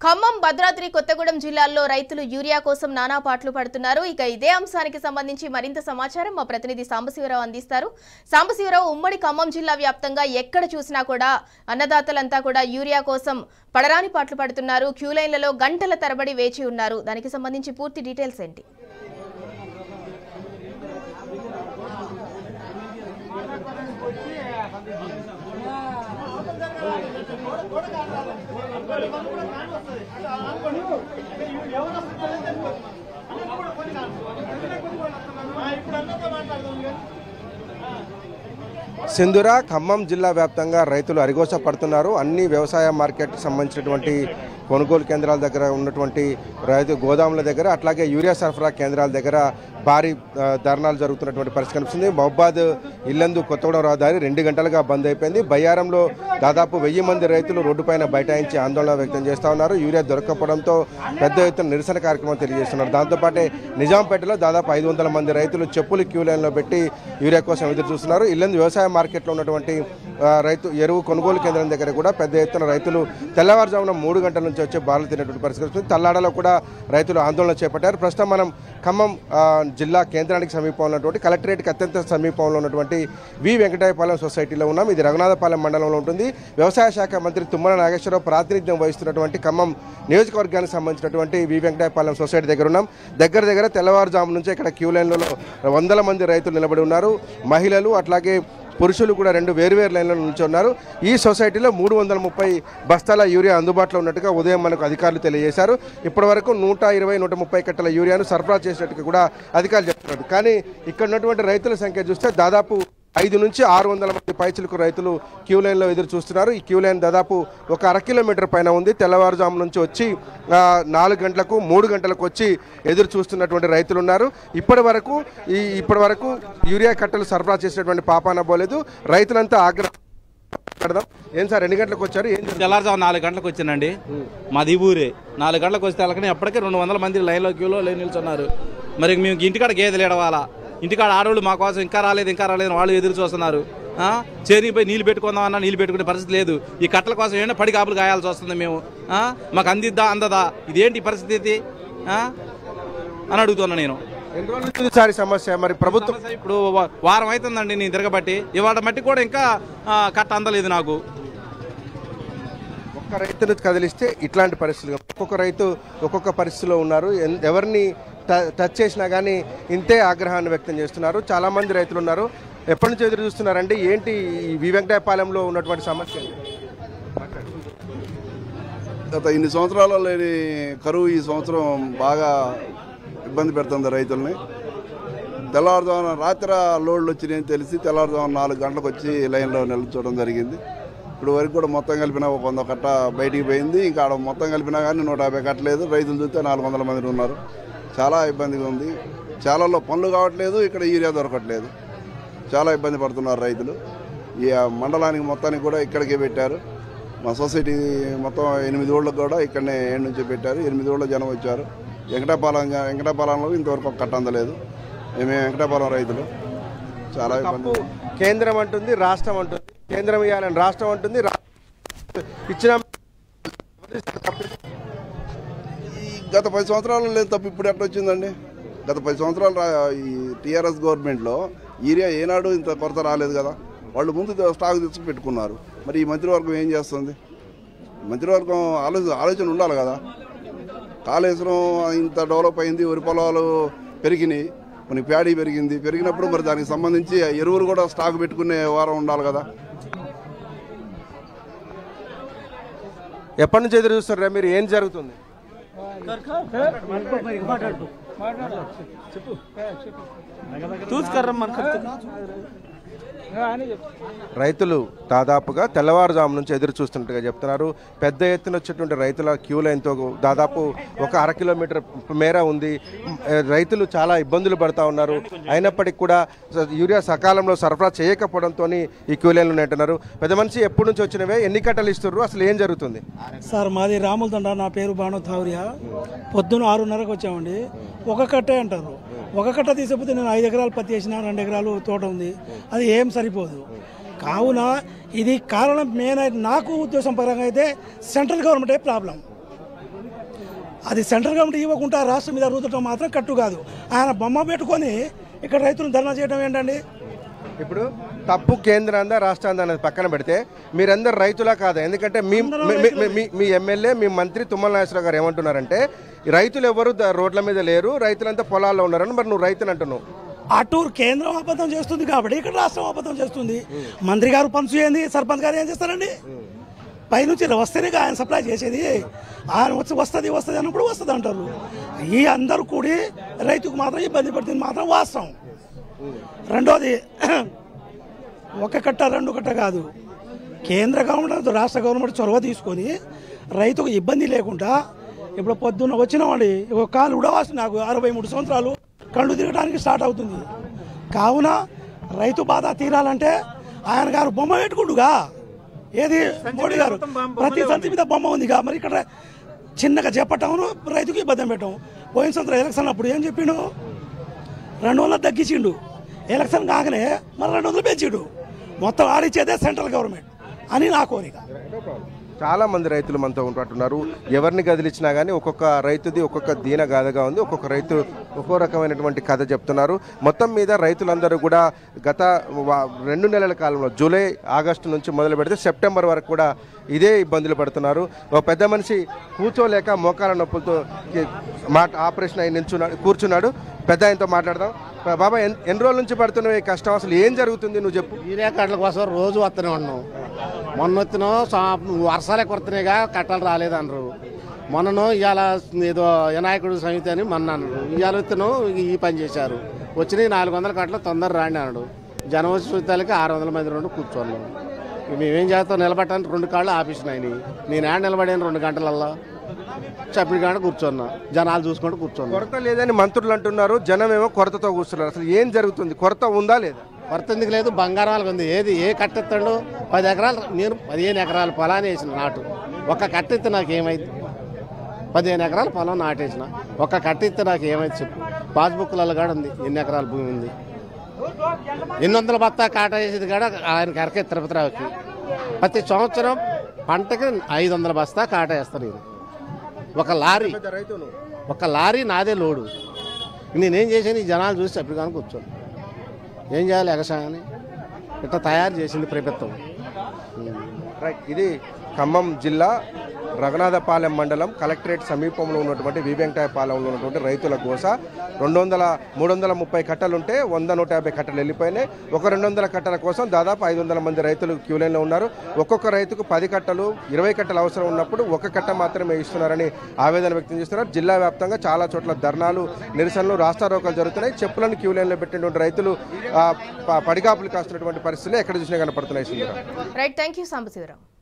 ఖమ్మం, భద్రాద్రి కొత్తగూడెం జిల్లాల్లో రైతులు యూరియా కోసం నానా పాట్లు పడుతున్నారు. ఇక ఇదే అంశానికి సంబంధించి మరింత సమాచారం మా ప్రతినిధి సాంబశివరావు అందిస్తారు. సాంబశివరావు, ఉమ్మడి ఖమ్మం జిల్లా వ్యాప్తంగా ఎక్కడ చూసినా కూడా అన్నదాతలంతా కూడా యూరియా కోసం పడరాని పాట్లు పడుతున్నారు. క్యూ లైన్లలో గంటల తరబడి వేచి ఉన్నారు. దానికి సంబంధించి పూర్తి డీటెయిల్స్ ఏంటి? సింధురా ఖమ్మం జిల్లా వ్యాప్తంగా రైతులు అరిగోస పడుతున్నారు. అన్ని వ్యవసాయ మార్కెట్ సంబంధించినటువంటి కొనుగోలు కేంద్రాల దగ్గర ఉన్నటువంటి రైతు గోదాముల దగ్గర, అట్లాగే యూరియా సరఫరా కేంద్రాల దగ్గర భారీ ధర్నాలు జరుగుతున్నటువంటి పరిస్థితి కనిపిస్తుంది. మహబాద్ ఇల్లందు కొత్తగూడెం రహదారి 2 గంటలుగా బంద్ అయిపోయింది. బయ్యారంలో దాదాపు 1000 మంది రైతులు రోడ్డుపైన బైఠాయించి ఆందోళన వ్యక్తం చేస్తూ ఉన్నారు. యూరియా దొరకకపోవడంతో పెద్ద ఎత్తున నిరసన కార్యక్రమం తెలియజేస్తున్నారు. దాంతోపాటే నిజాంపేటలో దాదాపు 500 మంది రైతులు చెప్పులు క్యూ లైన్లో పెట్టి యూరియా కోసం ఎదురు చూస్తున్నారు. ఇల్లందు వ్యవసాయ మార్కెట్లో ఉన్నటువంటి రైతు ఎరువు కొనుగోలు కేంద్రం దగ్గర కూడా పెద్ద ఎత్తున రైతులు తెల్లవారుజామున 3 గంటల నుంచి వచ్చి బారులు తినేటువంటి పరిస్థితి వస్తుంది. తల్లాడలో కూడా రైతులు ఆందోళన చేపట్టారు. ప్రస్తుతం మనం ఖమ్మం జిల్లా కేంద్రానికి సమీపంలో ఉన్నటువంటి కలెక్టరేట్కి అత్యంత సమీపంలో ఉన్నటువంటి వి వెంకటాయపాలెం సొసైటీలో ఉన్నాం. ఇది రఘునాథపాలెం మండలంలో ఉంటుంది. వ్యవసాయ శాఖ మంత్రి తుమ్మల నాగేశ్వరరావు ప్రాతినిధ్యం వహిస్తున్నటువంటి ఖమ్మం నియోజకవర్గానికి సంబంధించినటువంటి వి వెంకటాయపాలెం సొసైటీ దగ్గర ఉన్నాం. దగ్గర తెల్లవారుజాము నుంచి ఇక్కడ క్యూ లైన్లలో 100 మంది రైతులు నిలబడి ఉన్నారు. మహిళలు అట్లాగే పురుషులు కూడా 2 వేర్వేరు లైన్ల నుంచి ఉన్నారు. ఈ సొసైటీలో 330 బస్తాల యూరియా అందుబాటులో ఉన్నట్టుగా ఉదయం మనకు అధికారులు తెలియజేశారు. ఇప్పటి వరకు 120-130 కట్టల యూరియాను సరఫరా చేసినట్టుగా కూడా అధికారులు చెప్తున్నారు. కానీ ఇక్కడ ఉన్నటువంటి రైతుల సంఖ్య చూస్తే దాదాపు 500 నుంచి 600 మంది పైచిలకు రైతులు క్యూ లైన్లో ఎదురు చూస్తున్నారు. ఈ క్యూ లైన్ దాదాపు ఒక 1/2 కిలోమీటర్ పైన ఉంది. తెల్లవారుజాము నుంచి వచ్చి 4 గంటలకు 3 గంటలకు వచ్చి ఎదురు చూస్తున్నటువంటి రైతులు ఉన్నారు. ఇప్పటి వరకు యూరియా కట్టలు సరఫరా చేసినటువంటి పాపాన పోలేదు. రైతులంతా ఆగ్రహం. ఏం సార్, ఎన్ని గంటలకు వచ్చారు? తెల్లారుజాము 4 గంటలకు వచ్చానండి. మాది ఊరే. 4 గంటలకు వస్తే అలాగనే అప్పటికే 200 మంది లైన్లో క్యూలో నిల్చున్నారు. మరి మేము ఇంటికాడ గేదెలు ఎడవాలా? ఇంటికాడ ఆడవాళ్ళు మా కోసం ఇంకా రాలేదు వాళ్ళు ఎదురు చూస్తున్నారు. చేరిపోయి నీళ్ళు పెట్టుకుందామన్నా నీళ్ళు పెట్టుకునే పరిస్థితి లేదు. ఈ కట్టల కోసం ఏమైనా పడి కాపులు గాయాల్సి వస్తుంది. మేము మాకు అందదా ఇదేంటి పరిస్థితి అని అడుగుతున్నా నేను. ఎన్ని రోజుల నుంచి సమస్య? మరి ప్రభుత్వం ఇప్పుడు వారం అవుతుందండి నేను తిరగబట్టి. ఇవాళ మట్టి కూడా ఇంకా కట్ట అందలేదు నాకు. ఒక్క రైతును కదిలిస్తే ఇట్లాంటి పరిస్థితులు, ఒక్కొక్క రైతు ఒక్కొక్క పరిస్థితిలో ఉన్నారు. ఎవరిని టచ్ చేసినా కానీ ఇంతే ఆగ్రహాన్ని వ్యక్తం చేస్తున్నారు. చాలామంది రైతులు ఉన్నారు. ఎప్పటి నుంచి ఎదురు చూస్తున్నారండి? ఏంటి వి వెంకటాయపాలెంలో ఉన్నటువంటి సమస్య? గత ఇన్ని సంవత్సరాల్లో లేని కరువు ఈ సంవత్సరం బాగా ఇబ్బంది పెడుతుంది రైతుల్ని. తెల్లవారుజామున రాత్రి లోడ్లు వచ్చినాయని తెలిసి తెల్లవారుజామున 4 గంటలకు వచ్చి లైన్లో నిల్చోవడం జరిగింది. ఇప్పుడు వరకు కూడా మొత్తం కలిపినా 100 కట్ట బయటికి పోయింది. ఇంకా ఆడ మొత్తం కలిపినా కానీ 150 కట్టలేదు. రైతులు చూస్తే 400 మంది ఉన్నారు. చాలా ఇబ్బందిగా ఉంది. చాలాలో పనులు కావట్లేదు, ఇక్కడ యూరియా దొరకట్లేదు. చాలా ఇబ్బంది పడుతున్నారు రైతులు. ఈ మండలానికి మొత్తానికి కూడా ఇక్కడికే పెట్టారు. మా సొసైటీ మొత్తం 8 ఊళ్ళకు కూడా ఇక్కడనే ఏడు నుంచి పెట్టారు. 8 ఊళ్ళ జనం వచ్చారు. వెంకటాపాలెంలో ఇంతవరకు ఒక కట్ట అందలేదు. మేము వెంకటాపాలెం రైతులు చాలా ఇబ్బంది. కేంద్రం అంటుంది, రాష్ట్రం అంటుంది. కేంద్రం ఇవ్వాలని రాష్ట్రం అంటుంది. ఇచ్చిన గత 10 సంవత్సరాలు లేదు తప్ప ఇప్పుడు ఎట్లా వచ్చిందండి? గత 10 సంవత్సరాలు ఈ టీఆర్ఎస్ గవర్నమెంట్లో యూరియా ఏనాడు ఇంత కొరత రాలేదు కదా. వాళ్ళు ముందు స్టాక్ తెచ్చి పెట్టుకున్నారు. మరి ఈ మంత్రివర్గం ఏం చేస్తుంది? మంత్రివర్గం ఆలోచన ఉండాలి కదా. కాళేశ్వరం ఇంత డెవలప్ అయింది, వరి పొలాలు పెరిగినాయి, మనకి ప్యాడీ పెరిగినప్పుడు మరి దానికి సంబంధించి ఎరువులు కూడా స్టాక్ పెట్టుకునే వారం ఉండాలి కదా. ఎప్పటి నుంచి ఎదురు చూస్తున్నారా మీరు? ఏం జరుగుతుంది? రైతులు దాదాపుగా తెల్లవారుజాము నుంచి ఎదురు చూస్తున్నట్టుగా చెప్తున్నారు. పెద్ద ఎత్తున వచ్చేటువంటి రైతుల క్యూ లైన్తో దాదాపు ఒక 1/2 కిలోమీటర్ మేర ఉంది. రైతులు చాలా ఇబ్బందులు పడుతూ ఉన్నారు. అయినప్పటికీ కూడా యూరియా సకాలంలో సరఫరా చేయకపోవడంతో ఈ క్యూ లైన్లు ఉంటున్నారు. పెద్ద మనిషి ఎప్పటి నుంచి వచ్చినవే, ఎన్ని కట్టలు ఇస్తున్నారు, అసలు ఏం జరుగుతుంది? సార్ మాది రాములదండ, నా పేరు బాను థావరియా. పొద్దున 6:30కు వచ్చామండి. ఒక కట్టే అంటారు. ఒక కట్ట తీసుకపోతే నేను 5 ఎకరాలు పత్తి వేసిన, 2 ఎకరాలు తోట ఉంది. అది ఏం సరిపోదు. కావున ఇది కారణం మెయిన్ అయితే నాకు ఉద్దేశం పరంగా అయితే సెంట్రల్ గవర్నమెంటే ప్రాబ్లం. అది సెంట్రల్ గవర్నమెంట్ ఇవ్వకుండా రాష్ట్రం మీద రుద్దటం మాత్రం కట్టు కాదు. ఆయన బొమ్మ పెట్టుకొని ఇక్కడ రైతులను ధర్నా చేయడం ఏంటండి? ఇప్పుడు తప్పు కేంద్రాందా రాష్ట్రాందా అనేది పక్కన పెడితే మీరందరు రైతులా కాదా? ఎందుకంటే మీ ఎమ్మెల్యే మీ మంత్రి తుమ్మల నాగేశ్వరరావు గారు ఏమంటున్నారంటే రైతులు ఎవరు రోడ్ల మీద లేరు, రైతులంతా పొలాల్లో ఉన్నారని. మరి నువ్వు రైతులు అంటున్నావు. అటు కేంద్రం అబద్ధం చేస్తుంది కాబట్టి ఇక్కడ రాష్ట్రం అబద్ధం చేస్తుంది. మంత్రి గారు పంచు ఏంది, సర్పంచ్ గారు ఏం చేస్తారండి? పైనుంచి వస్తేనే ఆయన సప్లై చేసేది. ఆయన వస్తుంది అన్నప్పుడు వస్తుంది అంటారు. ఈ అందరూ కూడి రైతుకు మాత్రం ఇబ్బంది పడుతుంది మాత్రం వాస్తవం. రెండోది, ఒక కట్ట రెండు కట్ట కాదు, కేంద్ర గవర్నమెంట్ రాష్ట్ర గవర్నమెంట్ చొరవ తీసుకొని రైతుకు ఇబ్బంది లేకుండా. ఇప్పుడు పొద్దున్న వచ్చినామండి, ఒక కాలు ఉడవాల్సి నాకు 63 సంవత్సరాలు కళ్ళు తిరగడానికి స్టార్ట్ అవుతుంది. కావున రైతు బాధ తీరాలంటే ఆయన గారు బొమ్మ పెట్టుకుంటుగా, ఏది మోడీ గారు ప్రతి సంతి మీద బొమ్మ ఉందిగా. మరి ఇక్కడ చిన్నగా చెప్పటం రైతుకి ఇబ్బంది పెట్టాం. పోయిన సంవత్సరం ఎలక్షన్ అప్పుడు ఏం చెప్పిండు? 200 తగ్గించిండు. ఎలక్షన్ కాగానే మరి 200 పెంచిండు. మొత్తం ఆడిచ్చేదే సెంట్రల్ గవర్నమెంట్ అని నా కోరిక. చాలా మంది రైతులు మనతో ఉంటున్నారు. ఎవరిని కదిలిచ్చినా కానీ ఒక్కొక్క రైతుది ఒక్కొక్క దీన గాథగా ఉంది. ఒక్కొక్క రైతు ఒక్కో రకమైనటువంటి కథ చెప్తున్నారు. మొత్తం మీద రైతులందరూ కూడా గత 2 నెలల కాలంలో జూలై ఆగస్టు నుంచి మొదలు పెడితే సెప్టెంబర్ వరకు కూడా ఇదే ఇబ్బందులు పడుతున్నారు. ఒక పెద్ద మనిషి కూర్చోలేక మోకాల నొప్పులతో ఆపరేషన్ అయి కూర్చున్నాడు. పెద్ద ఆయనతో మాట్లాడదాం. బాబా, ఎన్ని రోజుల నుంచి పడుతున్నావు ఈ కష్టం? అసలు ఏం జరుగుతుంది నువ్వు చెప్పు. యూరియా కట్టల కోసం రోజు వస్తూనే ఉన్నాం. మొన్న వచ్చినా వర్షాలే కొడుతున్నాయిగా, కట్టలు రాలేదన్నారు. మొన్నను ఇవాళ ఏదో వినాయకుడు సమితి అని మొన్న అన్నారు. ఇవాళ వచ్చినో ఈ పని చేశారు. వచ్చినాయి 400 కట్టలు తొందర రాండి అన్నాడు. జనవరి చూతాలకి 600 మంది రెండు కూర్చోన్నాం. మేమేం చేస్తాం? నిలబట్టడానికి 2 కాళ్ళు ఆపేసినాయి. నేను ఆడ నిలబడాను 2 గంటలల్లో. చప్పుడు కాడ కూర్చున్నా, జనాలు చూసుకుంటూ కూర్చున్నా. కొరత లేదని మంత్రులు అంటున్నారు, జనం ఏమో కొరతతో కూర్చున్నారు. అసలు ఏం జరుగుతుంది? కొరత ఉందా లేదా? కొరత ఎందుకు లేదు? బంగారం వాళ్ళకి ఉంది. ఏది ఏ కట్టెత్తాడు? 10 ఎకరాలు, నేను 15 ఎకరాల పొలాన్ని వేసిన నాటు. ఒక్క కట్టెత్తే నాకు ఏమైంది? 15 ఎకరాల పొలం నాటేసిన. ఒక్క కట్టెత్తే నాకు ఏమైంది చెప్పు? పాస్బుక్లలో కూడా ఉంది ఎన్ని ఎకరాల భూమి ఉంది. 800 బత్తా కాట వేసేది కూడా ఆయనకి అరకే తిరుపతిరావుకి. ప్రతి సంవత్సరం పంటకి 500 బస్తా కాట వేస్తాను. నేను ఒక లారీ నాదే లోడు. నేనేం చేశాను? ఈ జనాలు చూసి చెప్పి కానీ కూర్చోను. ఏం చేయాలి? ఎగసాయని ఇట్లా తయారు చేసింది ప్రభుత్వం. రైట్. ఇది ఖమ్మం జిల్లా రఘునాథపాలెం మండలం కలెక్టరేట్ సమీపంలో ఉన్నటువంటి వివెంకటాయపాలెంలో ఉన్నటువంటి రైతుల గోస. 330 కట్టలుంటే 100-150 కట్టలు వెళ్ళిపోయినాయి. ఒక 200 కట్టల కోసం దాదాపు 500 మంది రైతులు క్యూ లైన్లో ఉన్నారు. ఒక్కొక్క రైతుకు 10 కట్టలు 20 కట్టలు అవసరం ఉన్నప్పుడు ఒక కట్ట మాత్రమే ఇస్తున్నారని ఆవేదన వ్యక్తం చేస్తున్నారు. జిల్లా వ్యాప్తంగా చాలా చోట్ల ధర్నాలు, నిరసనలు, రాస్తారోకాలు జరుగుతున్నాయి. చెప్పులను క్యూ లైన్లో పెట్టినటువంటి రైతులు పడిగాపులు కాస్తున్నటువంటి పరిస్థితులు ఎక్కడ చూసినా కనపడుతున్నాయి. Right, thank you Sambasivarao.